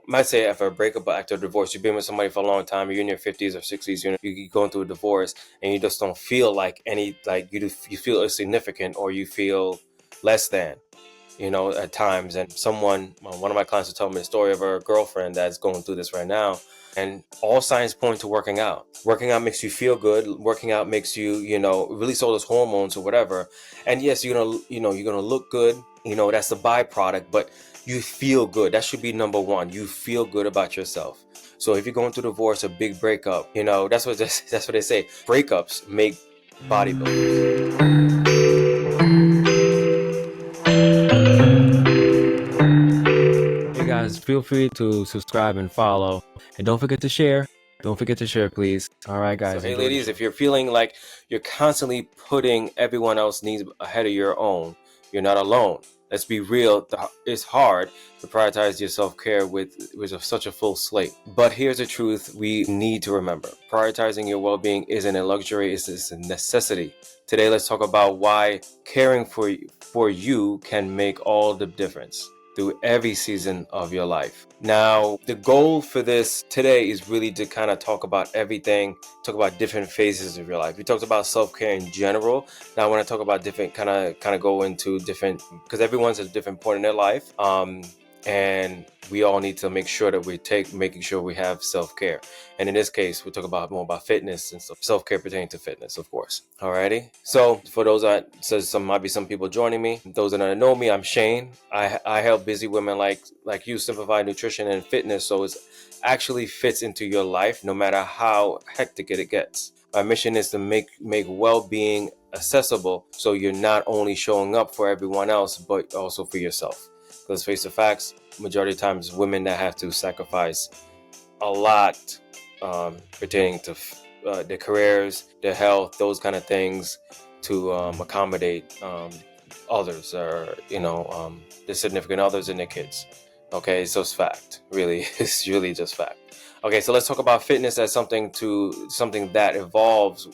might say after a breakup, but after a divorce, you've been with somebody for a long time, you're in your 50s or 60s, you're going through a divorce, and you just don't feel like you feel insignificant, or you feel less than, at times. And one of my clients will tell me a story of her girlfriend that's going through this right now. And all signs point to working out. Working out makes you feel good. Working out makes you, release all those hormones or whatever. And yes, you're gonna look good. That's the byproduct, but you feel good. That should be number one. You feel good about yourself. So if you're going through divorce, a big breakup, that's what they say. Breakups make bodybuilders. Hey guys, feel free to subscribe and follow, and don't forget to share. Don't forget to share, please. All right, guys. So, hey, ladies, if you're feeling like you're constantly putting everyone else's needs ahead of your own, you're not alone. Let's be real. It's hard to prioritize your self-care with such a full slate. But here's the truth we need to remember. Prioritizing your well-being isn't a luxury, it's a necessity. Today, let's talk about why caring for you can make all the difference through every season of your life. Now, the goal for this today is really to kind of talk about everything, talk about different phases of your life. We talked about self-care in general. Now I want to talk about different, kind of go into different, because everyone's at a different point in their life. And we all need to make sure that making sure we have self-care. And in this case, we'll talk about more about fitness and self-care pertaining to fitness, of course. Alrighty. So for those might be some people joining me. Those that don't know me, I'm Shane. I help busy women like you simplify nutrition and fitness so it actually fits into your life, no matter how hectic it gets. My mission is to make well-being accessible, so you're not only showing up for everyone else, but also for yourself. Let's face the facts, majority of times women that have to sacrifice a lot pertaining to their careers, their health, those kind of things to accommodate others, or their significant others and their kids. Okay, so it's fact. Really, it's really just fact. Okay, so let's talk about fitness as something that evolves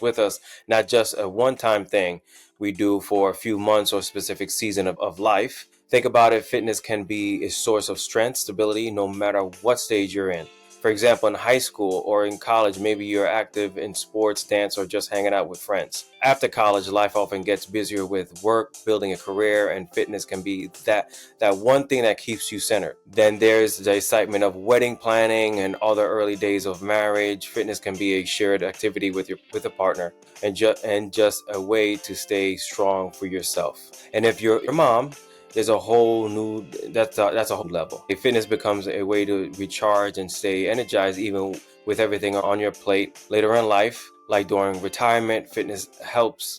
with us, not just a one-time thing we do for a few months or a specific season of life. Think about it, fitness can be a source of strength, stability, no matter what stage you're in. For example, in high school or in college, maybe you're active in sports, dance, or just hanging out with friends. After college, life often gets busier with work, building a career, and fitness can be that one thing that keeps you centered. Then there's the excitement of wedding planning and other early days of marriage. Fitness can be a shared activity with a partner, and just a way to stay strong for yourself. And if you're your mom, there's a whole new, that's a whole level. Fitness becomes a way to recharge and stay energized even with everything on your plate. Later in life, like during retirement, fitness helps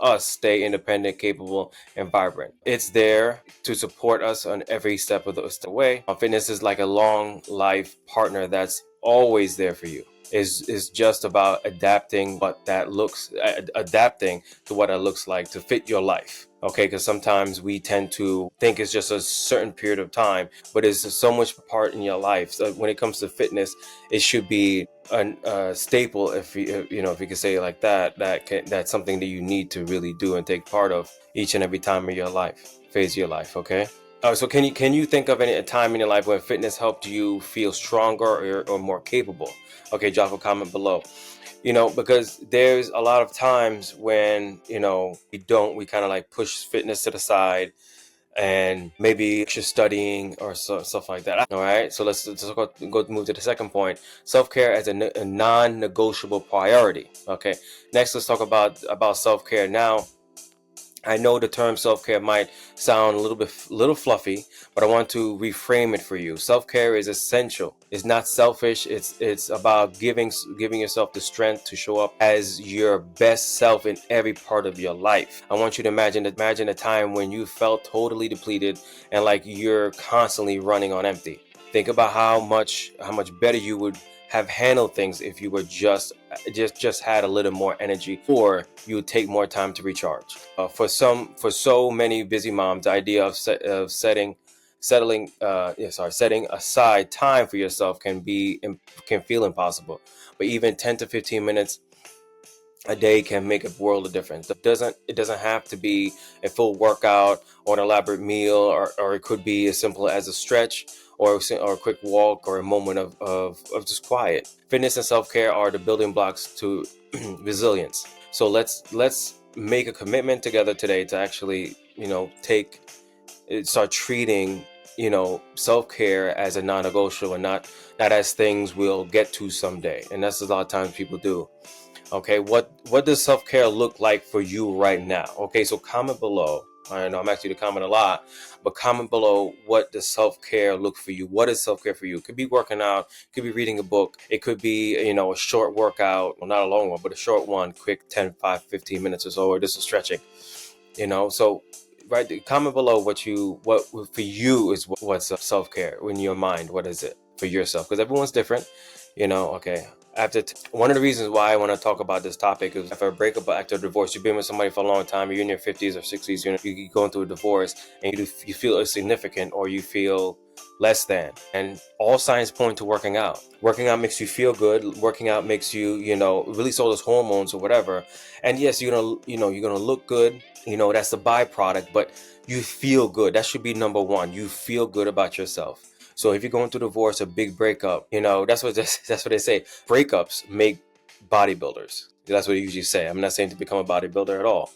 us stay independent, capable, and vibrant. It's there to support us on every step of the way. Fitness is like a long life partner that's always there for you. Is just about adapting to what it looks like to fit your life. Okay, because sometimes we tend to think it's just a certain period of time, but it's so much part in your life. So when it comes to fitness, it should be a staple, if you could say it like that. That's something that you need to really do and take part of each and every time of your life, phase of your life. Okay. So can you think of a time in your life when fitness helped you feel stronger or more capable? Okay, drop a comment below. Because there's a lot of times when we kind of like push fitness to the side, and maybe you're studying or stuff like that. All right, so let's move to the second point: self-care as a non-negotiable priority. Okay, next let's talk about self-care. Now, I know the term self-care might sound a little fluffy, but I want to reframe it for you. Self-care is essential. It's not selfish. It's about giving yourself the strength to show up as your best self in every part of your life. I want you to imagine a time when you felt totally depleted and like you're constantly running on empty. Think about how much better you would have handled things if you were just had a little more energy, or you would take more time to recharge. For so many busy moms, the idea of setting aside time for yourself can feel impossible. But even 10 to 15 minutes a day can make a world of difference. It doesn't have to be a full workout or an elaborate meal, or it could be as simple as a stretch or a quick walk or a moment of just quiet. Fitness and self-care are the building blocks to resilience. So let's make a commitment together today to actually, start treating, self-care as a non-negotiable, and not as things we'll get to someday. And that's a lot of times people do. Okay, what does self-care look like for you right now? Okay, so comment below. I know I'm actually to comment a lot, but comment below, what does self-care look for you? What is self-care for you? It could be working out, it could be reading a book, it could be, a short workout, well, not a long one, but a short one, quick 10, 5, 15 minutes or so, or just a stretching. So comment below what for you is what's self-care in your mind. What is it for yourself? Because everyone's different. Okay, one of the reasons why I want to talk about this topic is, after a breakup, after a divorce, you've been with somebody for a long time, you're in your 50s or 60s, you're going through a divorce, and you feel insignificant, or you feel less than. And all signs point to working out. Working out makes you feel good. Working out makes you, release all those hormones or whatever. And yes, you're gonna look good. That's the byproduct, but you feel good. That should be number one. You feel good about yourself. So if you're going through divorce, a big breakup, that's what they say. Breakups make bodybuilders. That's what they usually say. I'm not saying to become a bodybuilder at all.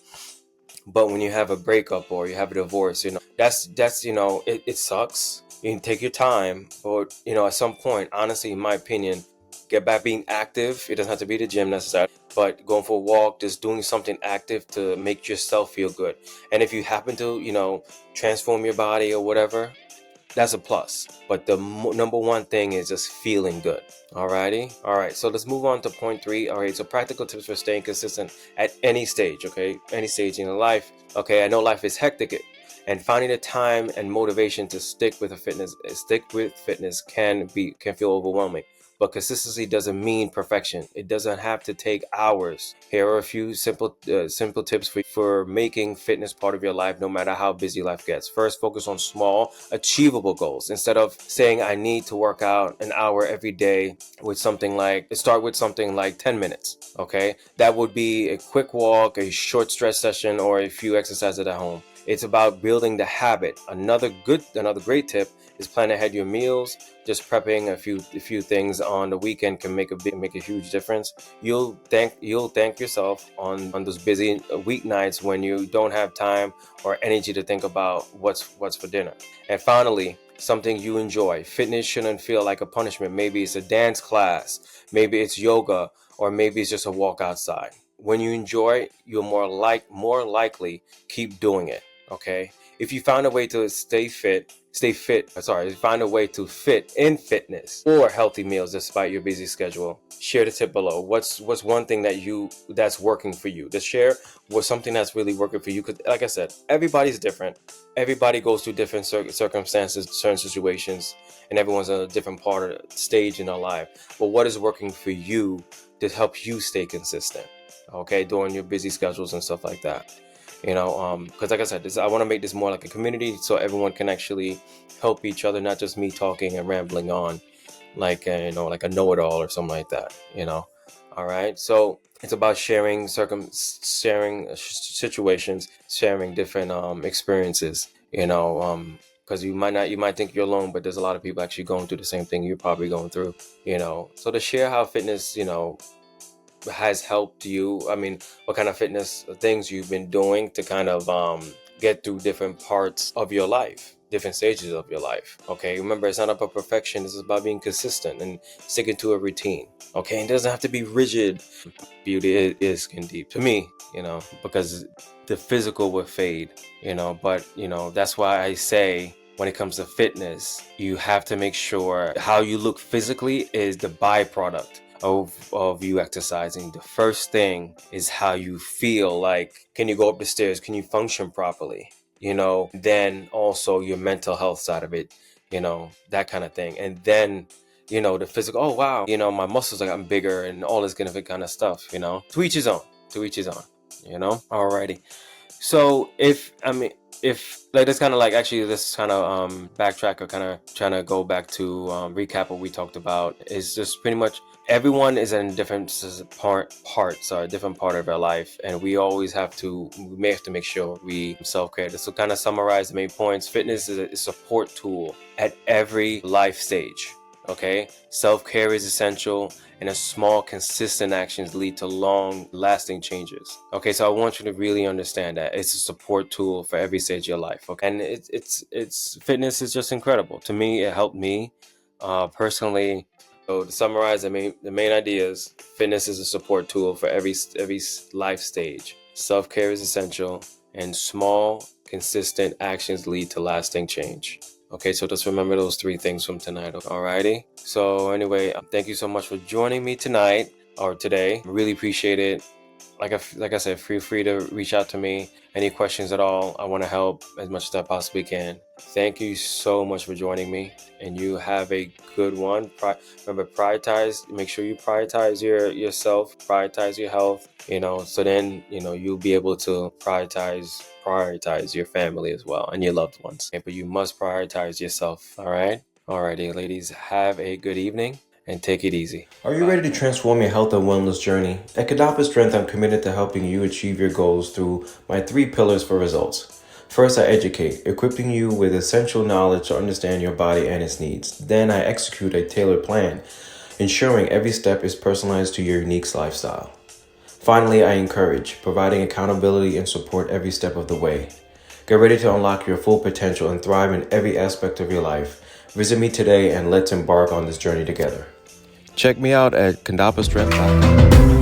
But when you have a breakup or you have a divorce, that's it sucks. You can take your time, but at some point, honestly, in my opinion, get back being active. It doesn't have to be the gym necessarily, but going for a walk, just doing something active to make yourself feel good. And if you happen to, transform your body or whatever, that's a plus. But the number one thing is just feeling good. Alrighty. All right. So let's move on to point 3. All right. So practical tips for staying consistent at any stage. Okay. Any stage in your life. Okay. I know life is hectic, and finding the time and motivation to stick with fitness can feel overwhelming. But consistency doesn't mean perfection. It doesn't have to take hours. Here are a few simple tips for making fitness part of your life, no matter how busy life gets. First, focus on small, achievable goals. Instead of saying, I need to work out an hour every day, start with something like 10 minutes. Okay, that would be a quick walk, a short stretch session, or a few exercises at home. It's about building the habit. Another great tip is plan ahead your meals. Just prepping a few things on the weekend can make a huge difference. You'll thank yourself on those busy weeknights when you don't have time or energy to think about what's for dinner. And finally, something you enjoy. Fitness shouldn't feel like a punishment. Maybe it's a dance class, maybe it's yoga, or maybe it's just a walk outside. When you enjoy, you're more likely keep doing it. Okay, if you find a way to find a way to fit in fitness or healthy meals despite your busy schedule, share the tip below. What's one thing that's working for you? Just share what's something that's really working for you. Because, like I said, everybody's different. Everybody goes through different circumstances, certain situations, and everyone's in a different part of the stage in their life. But what is working for you to help you stay consistent? Okay, during your busy schedules and stuff like that. Because like I said, I want to make this more like a community, so everyone can actually help each other, not just me talking and rambling on like like a know-it-all or something like that. All right, so it's about sharing situations, sharing different experiences. Because you might think you're alone, but there's a lot of people actually going through the same thing you're probably going through. So to share how fitness has helped you. I mean, what kind of fitness things you've been doing to kind of get through different parts of your life, different stages of your life. Okay, remember, it's not about perfection. This is about being consistent and sticking to a routine. Okay, it doesn't have to be rigid. Beauty is skin deep to me, because the physical will fade, but that's why I say, when it comes to fitness, you have to make sure how you look physically is the byproduct of you exercising. The first thing is how you feel. Like, can you go up the stairs? Can you function properly? Then also your mental health side of it, that kind of thing. And then, the physical, oh wow, my muscles are gotten bigger and all this kind of stuff, to each his own, Alrighty. So if like this kind of like actually this kind of backtrack or kind of trying to go back to recap what we talked about is just pretty much everyone is in different different part of our life, and we may have to make sure we self-care. This will kind of summarize the main points. Fitness is a support tool at every life stage. Okay, self-care is essential, and small consistent actions lead to long-lasting changes. Okay, so I want you to really understand that it's a support tool for every stage of your life. Okay, and it's fitness is just incredible to me. It helped me personally. So to summarize the main ideas, fitness is a support tool for every life stage. Self-care is essential, and small consistent actions lead to lasting change. Okay, so just remember those 3 things from tonight. Alrighty. So anyway, thank you so much for joining me tonight or today. Really appreciate it. Like I said, feel free to reach out to me. Any questions at all? I want to help as much as I possibly can. Thank you so much for joining me, and you have a good one. Remember, make sure you prioritize yourself, prioritize your health, so then, you'll be able to prioritize your family as well and your loved ones. Okay, but you must prioritize yourself, all right? Alrighty, ladies, have a good evening and take it easy. Are you ready to transform your health and wellness journey? At Condappa Strength, I'm committed to helping you achieve your goals through my 3 pillars for results. First, I educate, equipping you with essential knowledge to understand your body and its needs. Then I execute a tailored plan, ensuring every step is personalized to your unique lifestyle. Finally, I encourage, providing accountability and support every step of the way. Get ready to unlock your full potential and thrive in every aspect of your life. Visit me today and let's embark on this journey together. Check me out at condappastrength.com.